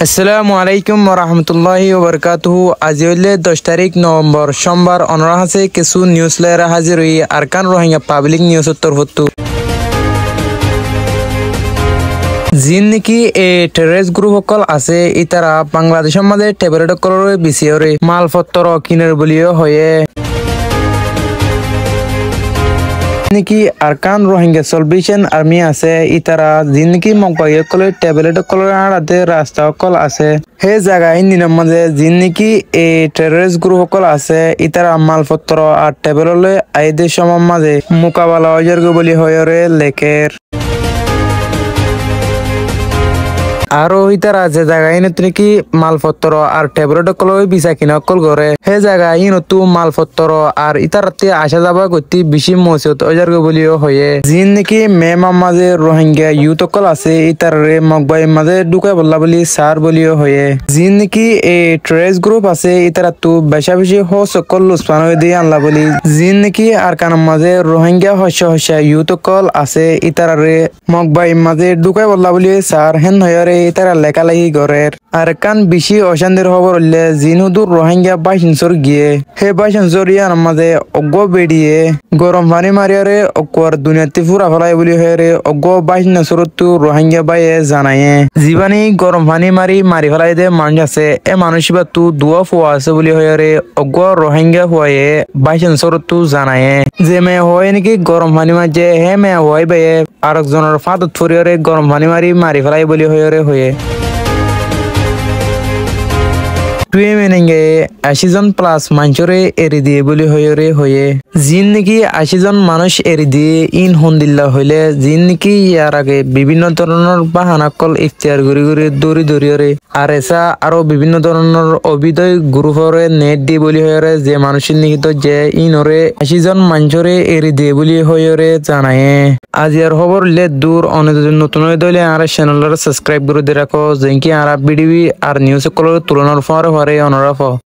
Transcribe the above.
আসসালামু আলাইকুম ওরহমতুল্লাহি ওবরকাতুহু। আজি হইলে 10 তারিখ নভেম্বর সোমবার। অনরা আছে কিছু নিউজ লেরা হাজির হই আরকান রোহিঙ্গা পাবলিক নিউজ তরফতু যিন নেকি এই টেররিস্ট গ্রুপ সকল আছে ইতারা বাংলাদেশের মাঝে টেবলেট কলরে বিসিয়রে মালপত্র কিনের বলিও হয়ে নেকি আরকান রোহিঙ্গা সলভেশন আর্মি আছে ইতারা যিন নেকি মকবাই কলে টেবলেট কলরে আড়াতে রাস্তা সকল আছে হে জায়গায় নিনের মাঝে যিন নেকি এই টেররিস্ট গ্রুপ সকল আছে ইতারা মালপত্র আর টেবললে আইদের সময় মাঝে মোকাবেলা অজর্গ বলি হয়ে লেখের আরো ইতারা যে জায়গায় নাকি মালপত্র আর টেবলেট কলই বিছা কিনা কল করে হে জায়গায় নতু মালপত্র আর ইতারাতে আসা যাবা গতি বেশি মসজিদ অজার্গ বলিও হয়ে যিন নাকি মেমার মাঝে রোহিঙ্গা ইউথ কল আছে ইতারে মকবাই মাঝে ঢুকাই বললা বলি সার বলিও হয়ে যিন নাকি এই ট্রেস গ্রুপ আছে ইতারা তু বেশা বেশি হো সকল লুসপান দিয়ে আনলা বলি যিন নাকি আর কানার মাঝে রোহিঙ্গা হস্য ইউথ কল আছে ইতারে মকবাই মাঝে ঢুকাই বললা বলি সার হেন হয়ে ইতারা লেখালেখি ঘরের আর কান বেশি অশান্তির খবর হইলে জিনুদুর রোহিঙ্গা 22 গিয়ে হে 22 ইয়ার মাঝে অজ্ঞ বেড়িয়ে গরম পানি মারিয়ারে অকুয়ার দুনিয়াতে ফুরা ফেলাই বলি হয়ে অজ্ঞ 22 রোহিঙ্গা বাইয়ে জানায়ে জীবানী গরম পানি মারি ফেলাই দে মানুষ আছে এ মানুষ বা তু দুয়া ফুয়া আছে বলি হয়ে অজ্ঞ রোহিঙ্গা হয়ে 22 জানায়ে যে মেয়ে হয় নাকি গরম পানি মাঝে হে মেয়ে হয় বাইয়ে আরেকজনের ফাঁদত ফুরিয়ারে গরম পানি মারি ফেলাই বলি হয়ে 80 জন প্লাস মানুষরে এরি দিয়ে বলি হয়ে জিন নাকি 80 জন মানুষ এরি দিয়ে ইন হন্দিল্লা হইলে জিন নাকি ইয়ার আগে বিভিন্ন ধরনের বাহানাকল ইফতিয়ার ঘুরি দৌড়ি আর এসা আরো বিভিন্ন ধরনের অবিদয় গ্রুপরে নেট দিয়ে বলি হয়ে যে মানুষের নিহিত যে ইনরে 80 জন মানুষরে এরি দিয়ে বলি হয়ে জানায় আজ আর খবর লে দূর অনেক নতুন দলে আর চ্যানেলটা সাবস্ক্রাইব করে দিয়ে রাখো যে কি আর ভিডিও আর নিউজ কলর তুলনার পরে অনরাফ